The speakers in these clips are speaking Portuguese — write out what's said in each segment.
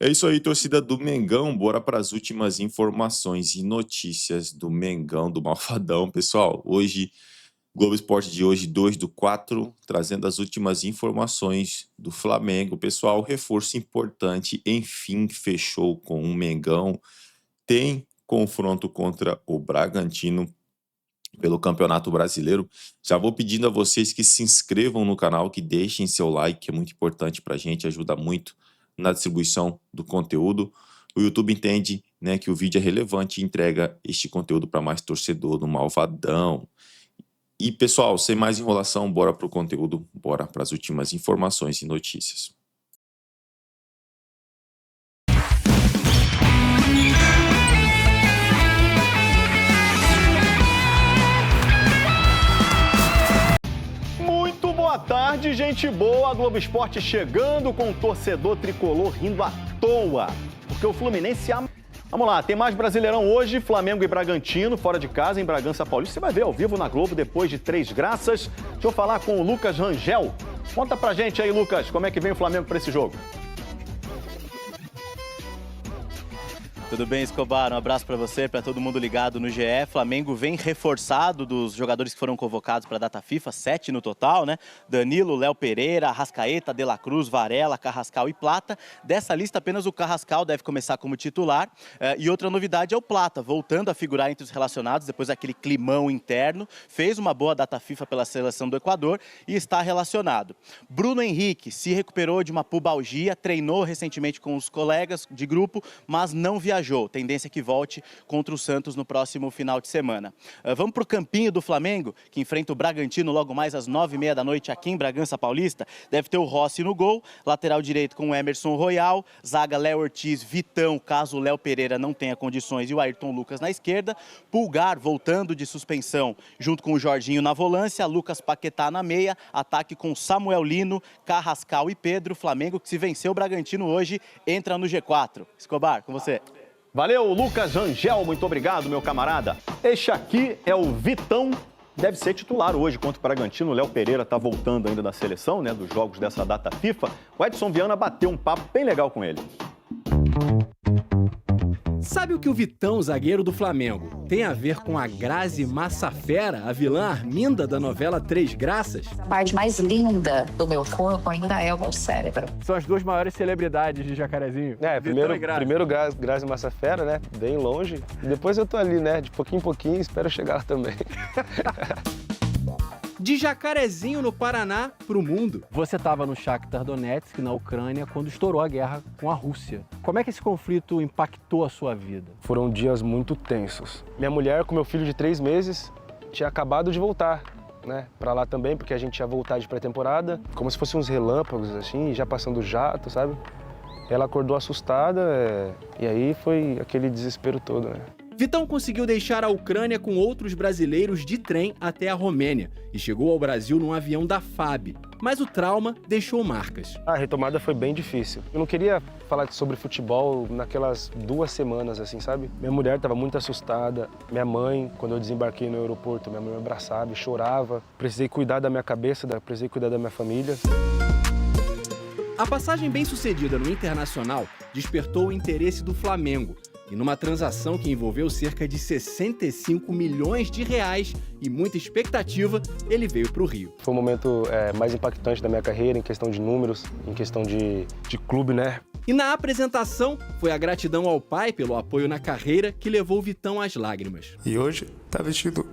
É isso aí, torcida do Mengão. Bora para as últimas informações e notícias do Mengão, do Malvadão. Pessoal, hoje, Globo Esporte de hoje, 2/4, trazendo as últimas informações do Flamengo. Pessoal, reforço importante, enfim, fechou com o Mengão. Tem confronto contra o Bragantino pelo Campeonato Brasileiro. Já vou pedindo a vocês que se inscrevam no canal, que deixem seu like, que é muito importante para a gente, ajuda muito na distribuição do conteúdo. O YouTube entende, né, que o vídeo é relevante e entrega este conteúdo para mais torcedor do Malvadão. E, pessoal, sem mais enrolação, bora para o conteúdo, bora para as últimas informações e notícias. Boa tarde, gente boa. A Globo Esporte chegando com o torcedor tricolor rindo à toa, porque o Fluminense... Vamos lá, tem mais Brasileirão hoje, Flamengo e Bragantino, fora de casa, em Bragança Paulista. Você vai ver ao vivo na Globo depois de 3 graças. Deixa eu falar com o Lucas Rangel. Conta pra gente aí, Lucas, como é que vem o Flamengo pra esse jogo? Tudo bem, Escobar? Um abraço para você, para todo mundo ligado no GE. Flamengo vem reforçado dos jogadores que foram convocados para a data FIFA, 7 no total, né? Danilo, Léo Pereira, Arrascaeta, De La Cruz, Varela, Carrascal e Plata. Dessa lista, apenas o Carrascal deve começar como titular. E outra novidade é o Plata, voltando a figurar entre os relacionados, depois daquele climão interno. Fez uma boa data FIFA pela seleção do Equador e está relacionado. Bruno Henrique se recuperou de uma pubalgia, treinou recentemente com os colegas de grupo, mas não viajou. Tendência que volte contra o Santos no próximo final de semana. Vamos para o campinho do Flamengo, que enfrenta o Bragantino logo mais às 9h30 da noite aqui em Bragança Paulista. Deve ter o Rossi no gol, lateral direito com o Emerson Royal, zaga Léo Ortiz, Vitão, caso o Léo Pereira não tenha condições, e o Ayrton Lucas na esquerda. Pulgar voltando de suspensão junto com o Jorginho na volância, Lucas Paquetá na meia, ataque com Samuel Lino, Carrascal e Pedro. Flamengo que se venceu o Bragantino hoje entra no G4. Escobar, com você. Valeu, Lucas Rangel, muito obrigado, meu camarada. Este aqui é o Vitão, deve ser titular hoje contra o Bragantino. O Léo Pereira está voltando ainda da seleção, né, dos jogos dessa data FIFA. O Edson Viana bateu um papo bem legal com ele. Sabe o que o Vitão, zagueiro do Flamengo, tem a ver com a Grazi Massafera, a vilã Arminda da novela Três Graças? A parte mais linda do meu corpo ainda é o meu cérebro. São as duas maiores celebridades de Jacarezinho. Primeiro Grazi Massafera, né? Bem longe. E depois eu tô ali, né? De pouquinho em pouquinho, espero chegar lá também. De Jacarezinho, no Paraná, pro mundo. Você estava no Shakhtar Donetsk, na Ucrânia, quando estourou a guerra com a Rússia. Como é que esse conflito impactou a sua vida? Foram dias muito tensos. Minha mulher, com meu filho de 3 meses, tinha acabado de voltar, né? Pra lá também, porque a gente ia voltar de pré-temporada. Como se fossem uns relâmpagos, assim, já passando jato, sabe? Ela acordou assustada, e aí foi aquele desespero todo, né? Vitão conseguiu deixar a Ucrânia com outros brasileiros de trem até a Romênia e chegou ao Brasil num avião da FAB. Mas o trauma deixou marcas. A retomada foi bem difícil. Eu não queria falar sobre futebol naquelas 2 semanas, assim, sabe? Minha mulher estava muito assustada. Minha mãe, quando eu desembarquei no aeroporto, minha mãe me abraçava e chorava. Precisei cuidar da minha cabeça, precisei cuidar da minha família. A passagem bem-sucedida no Internacional despertou o interesse do Flamengo. E numa transação que envolveu cerca de 65 milhões de reais e muita expectativa, ele veio para o Rio. Foi o momento mais impactante da minha carreira, em questão de números, em questão de clube, né? E na apresentação, foi a gratidão ao pai pelo apoio na carreira que levou o Vitão às lágrimas. E hoje tá vestido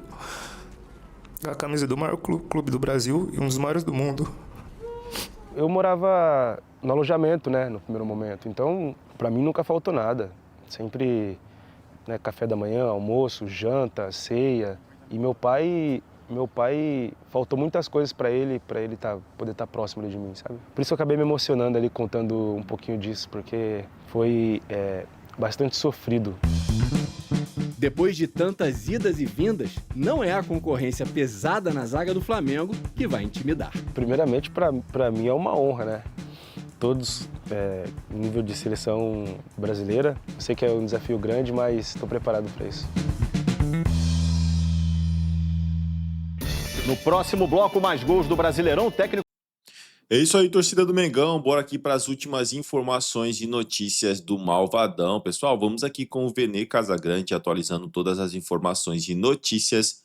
a camisa do maior clube do Brasil e um dos maiores do mundo. Eu morava no alojamento, né, no primeiro momento, então para mim nunca faltou nada. Sempre, né, café da manhã, almoço, janta, ceia. E meu pai faltou muitas coisas para ele poder estar próximo ali de mim, sabe? Por isso eu acabei me emocionando ali contando um pouquinho disso, porque foi bastante sofrido. Depois de tantas idas e vindas, não é a concorrência pesada na zaga do Flamengo que vai intimidar. Primeiramente, para mim é uma honra, né? Todos nível de seleção brasileira. Eu sei que é um desafio grande, mas estou preparado para isso. No próximo bloco, mais gols do Brasileirão, o técnico... É isso aí, torcida do Mengão. Bora aqui para as últimas informações e notícias do Malvadão. Pessoal, vamos aqui com o Vene Casagrande atualizando todas as informações e notícias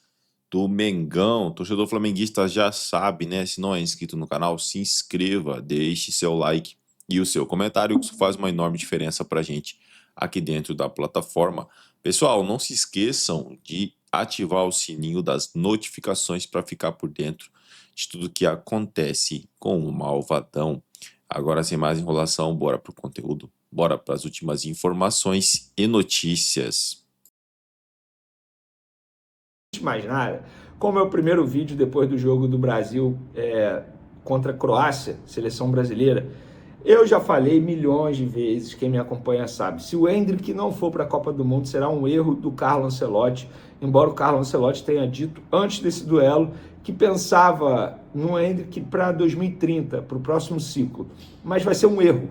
do Mengão. Torcedor flamenguista já sabe, né? Se não é inscrito no canal, se inscreva, deixe seu like e o seu comentário, que isso faz uma enorme diferença para a gente aqui dentro da plataforma. Pessoal, não se esqueçam de ativar o sininho das notificações para ficar por dentro de tudo que acontece com o Malvadão. Agora, sem mais enrolação, bora pro conteúdo, bora para as últimas informações e notícias. Mais nada, como é o primeiro vídeo depois do jogo do Brasil contra a Croácia, seleção brasileira, eu já falei milhões de vezes, quem me acompanha sabe, se o Endrick não for para a Copa do Mundo, será um erro do Carlo Ancelotti, embora o Carlo Ancelotti tenha dito antes desse duelo que pensava no Endrick para 2030, para o próximo ciclo, mas vai ser um erro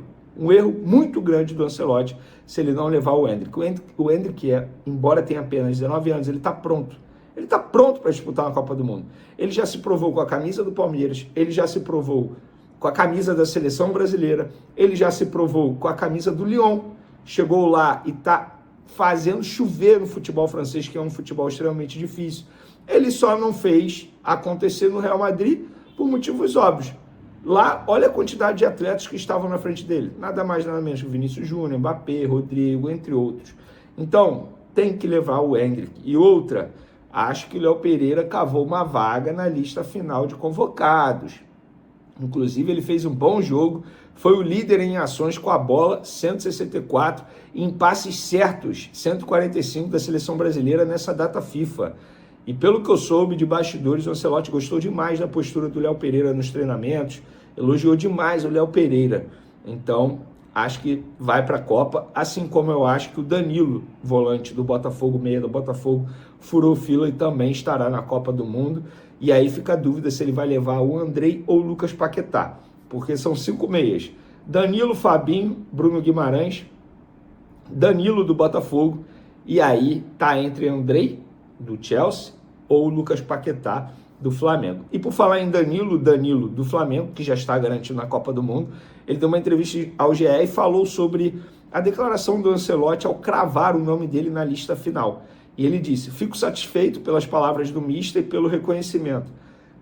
muito grande do Ancelotti se ele não levar o Endrick. O Endrick, embora tenha apenas 19 anos, ele está pronto. Ele está pronto para disputar uma Copa do Mundo. Ele já se provou com a camisa do Palmeiras, ele já se provou com a camisa da seleção brasileira, ele já se provou com a camisa do Lyon, chegou lá e está fazendo chover no futebol francês, que é um futebol extremamente difícil. Ele só não fez acontecer no Real Madrid por motivos óbvios. Lá, olha a quantidade de atletas que estavam na frente dele. Nada mais, nada menos que Vinícius Júnior, Mbappé, Rodrigo, entre outros. Então, tem que levar o Endrick. E outra, acho que o Léo Pereira cavou uma vaga na lista final de convocados. Inclusive, ele fez um bom jogo, foi o líder em ações com a bola, 164, e em passes certos, 145 da seleção brasileira nessa data FIFA. E pelo que eu soube de bastidores, o Ancelotti gostou demais da postura do Léo Pereira nos treinamentos, elogiou demais o Léo Pereira. Então, acho que vai para a Copa, assim como eu acho que o Danilo, volante do Botafogo, meia do Botafogo, furou fila e também estará na Copa do Mundo. E aí fica a dúvida se ele vai levar o Andrei ou o Lucas Paquetá, porque são 5 meias. Danilo, Fabinho, Bruno Guimarães, Danilo do Botafogo, e aí tá entre Andrei, do Chelsea, ou Lucas Paquetá, do Flamengo. E por falar em Danilo do Flamengo, que já está garantido na Copa do Mundo, ele deu uma entrevista ao GE e falou sobre a declaração do Ancelotti ao cravar o nome dele na lista final. E ele disse: fico satisfeito pelas palavras do mister e pelo reconhecimento.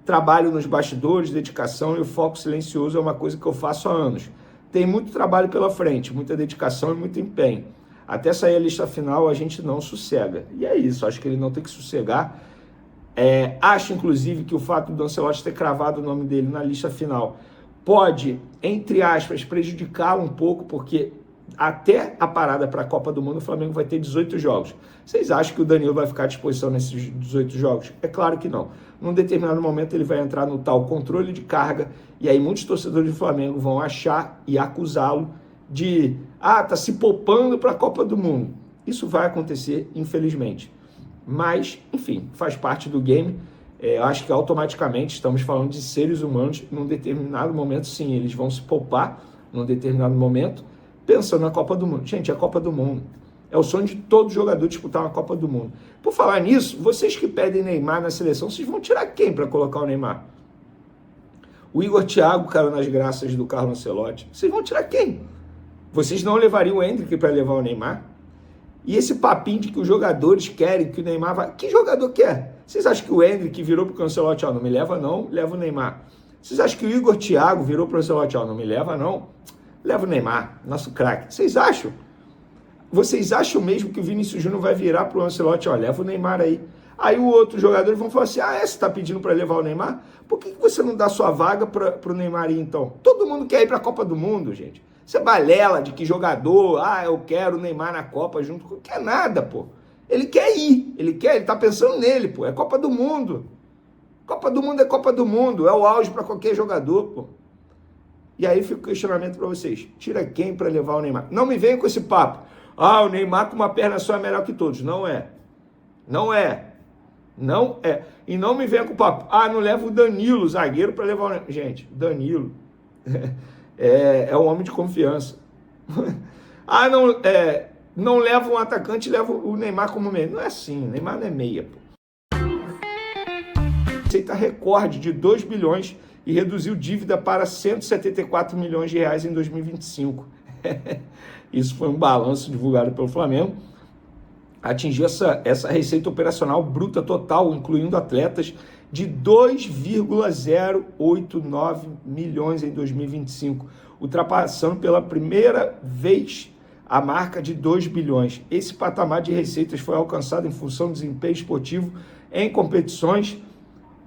Trabalho nos bastidores, dedicação e o foco silencioso é uma coisa que eu faço há anos. Tem muito trabalho pela frente, muita dedicação e muito empenho. Até sair a lista final, a gente não sossega. E é isso, acho que ele não tem que sossegar. Acho, inclusive, que o fato do Ancelotti ter cravado o nome dele na lista final pode, entre aspas, prejudicá-lo um pouco, porque até a parada para a Copa do Mundo, o Flamengo vai ter 18 jogos. Vocês acham que o Danilo vai ficar à disposição nesses 18 jogos? É claro que não. Num determinado momento ele vai entrar no tal controle de carga, e aí muitos torcedores do Flamengo vão achar e acusá-lo de tá se poupando para a Copa do Mundo. Isso vai acontecer, infelizmente. Mas, enfim, faz parte do game. Eu acho que automaticamente estamos falando de seres humanos. Num determinado momento, sim, eles vão se poupar num determinado momento, pensando na Copa do Mundo. Gente, é a Copa do Mundo. É o sonho de todo jogador disputar uma Copa do Mundo. Por falar nisso, vocês que pedem Neymar na seleção, vocês vão tirar quem para colocar o Neymar? O Igor Thiago caiu nas graças do Carlo Ancelotti. Vocês vão tirar quem? Vocês não levariam o Endrick para levar o Neymar? E esse papinho de que os jogadores querem que o Neymar vá... Que jogador quer? Vocês acham que o Endrick virou para o Ancelotti, não me leva não, leva o Neymar. Vocês acham que o Igor Thiago virou para o Ancelotti, não me leva não, leva o Neymar, nosso craque. Vocês acham? Vocês acham mesmo que o Vinícius Júnior vai virar para o Ancelotti, leva o Neymar aí? Aí o outro jogador vão falar assim, você está pedindo para levar o Neymar? Por que você não dá sua vaga para o Neymar aí então? Todo mundo quer ir para a Copa do Mundo, gente. Você balela de que jogador, eu quero o Neymar na Copa junto com... Quer nada, pô. Ele quer ir, ele tá pensando nele, pô. É Copa do Mundo. Copa do Mundo é Copa do Mundo, é o auge para qualquer jogador, pô. E aí fica o questionamento para vocês. Tira quem para levar o Neymar? Não me venha com esse papo. O Neymar com uma perna só é melhor que todos. Não é. Não é. Não é. E não me venha com o papo. Não leva o Danilo, zagueiro, para levar o Neymar. Gente, Danilo... É um homem de confiança. Não leva um atacante, leva o Neymar como meia. Não é assim, o Neymar não é meia, pô. Aceita recorde de 2 bilhões e reduziu dívida para 174 milhões de reais em 2025. Isso foi um balanço divulgado pelo Flamengo. Atingiu essa receita operacional bruta total, incluindo atletas, de 2,089 milhões em 2025, ultrapassando pela primeira vez a marca de 2 bilhões. Esse patamar de receitas foi alcançado em função do desempenho esportivo em competições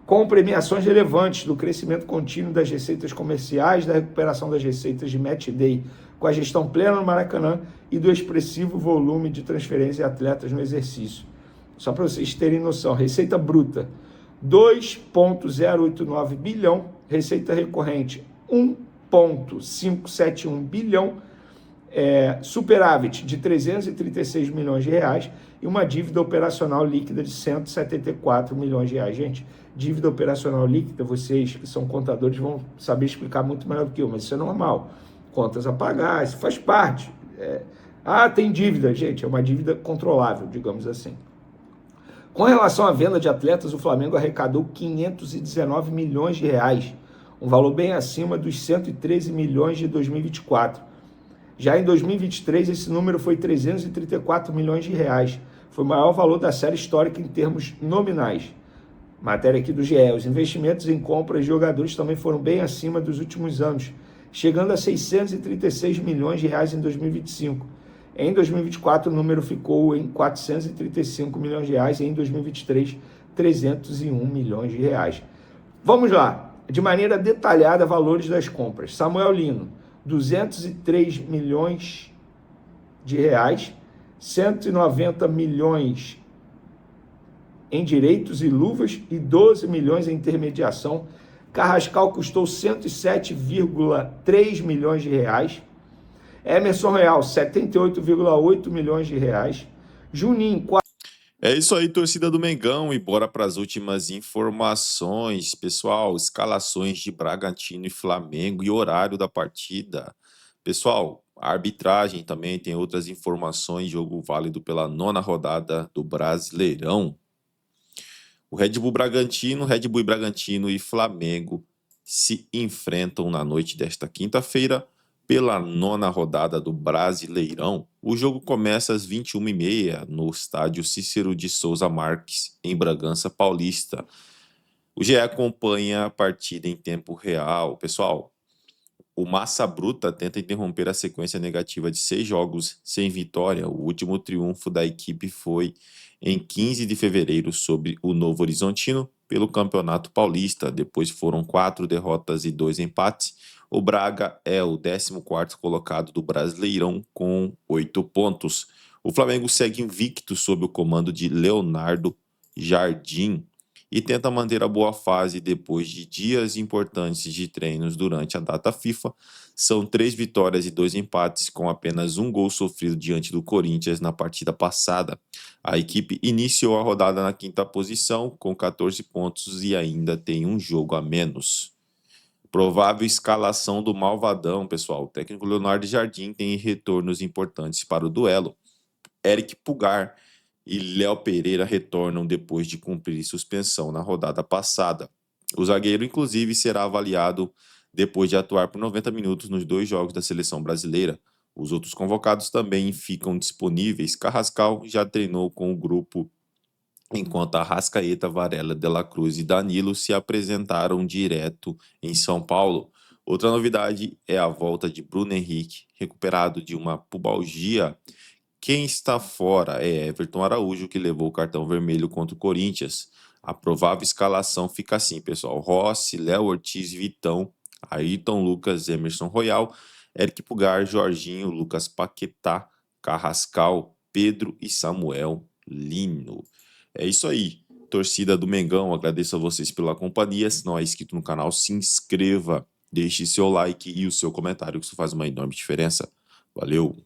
com premiações relevantes, do crescimento contínuo das receitas comerciais, da recuperação das receitas de match day com a gestão plena no Maracanã e do expressivo volume de transferências de atletas no exercício. Só para vocês terem noção, receita bruta 2,089 bilhão, receita recorrente 1,571 bilhão, superávit de 336 milhões de reais e uma dívida operacional líquida de 174 milhões de reais. Gente, dívida operacional líquida, vocês que são contadores vão saber explicar muito melhor do que eu, mas isso é normal. Contas a pagar, isso faz parte. Tem dívida, gente, é uma dívida controlável, digamos assim. Com relação à venda de atletas, o Flamengo arrecadou 519 milhões de reais, um valor bem acima dos 113 milhões de 2024. Já em 2023, esse número foi 334 milhões de reais. Foi o maior valor da série histórica em termos nominais. Matéria aqui do GE. Os investimentos em compras de jogadores também foram bem acima dos últimos anos, chegando a 636 milhões de reais em 2025. Em 2024, o número ficou em 435 milhões de reais e em 2023, 301 milhões de reais. Vamos lá, de maneira detalhada, valores das compras. Samuel Lino, 203 milhões de reais, 190 milhões em direitos e luvas e 12 milhões em intermediação. Carrascal custou 107,3 milhões de reais. Emerson Royal, 78,8 milhões de reais. Juninho, É isso aí, torcida do Mengão, e bora para as últimas informações, pessoal. Escalações de Bragantino e Flamengo e horário da partida. Pessoal, a arbitragem também tem outras informações, jogo válido pela 9ª rodada do Brasileirão. O Red Bull e Bragantino e Flamengo se enfrentam na noite desta quinta-feira pela 9ª rodada do Brasileirão. O jogo começa às 21h30 no estádio Cícero de Souza Marques, em Bragança Paulista. O GE acompanha a partida em tempo real. Pessoal, o Massa Bruta tenta interromper a sequência negativa de 6 jogos sem vitória. O último triunfo da equipe foi em 15 de fevereiro sobre o Novo Horizontino pelo Campeonato Paulista. Depois foram 4 derrotas e 2 empates. O Braga é o 14º colocado do Brasileirão com 8 pontos. O Flamengo segue invicto sob o comando de Leonardo Jardim e tenta manter a boa fase depois de dias importantes de treinos durante a data FIFA. São 3 vitórias e 2 empates, com apenas 1 gol sofrido diante do Corinthians na partida passada. A equipe iniciou a rodada na 5ª posição, com 14 pontos e ainda tem um jogo a menos. Provável escalação do Malvadão, pessoal. O técnico Leonardo Jardim tem retornos importantes para o duelo. Eric Pulgar e Léo Pereira retornam depois de cumprir suspensão na rodada passada. O zagueiro, inclusive, será avaliado depois de atuar por 90 minutos nos 2 jogos da seleção brasileira. Os outros convocados também ficam disponíveis. Carrascal já treinou com o grupo, enquanto Arrascaeta, Varela, De La Cruz e Danilo se apresentaram direto em São Paulo. Outra novidade é a volta de Bruno Henrique, recuperado de uma pubalgia. Quem está fora é Everton Araújo, que levou o cartão vermelho contra o Corinthians. A provável escalação fica assim, pessoal: Rossi, Léo Ortiz, Vitão, Ayrton Lucas, Emerson Royal, Eric Pulgar, Jorginho, Lucas Paquetá, Carrascal, Pedro e Samuel Lino. É isso aí, torcida do Mengão. Agradeço a vocês pela companhia. Se não é inscrito no canal, se inscreva, deixe seu like e o seu comentário, que isso faz uma enorme diferença. Valeu!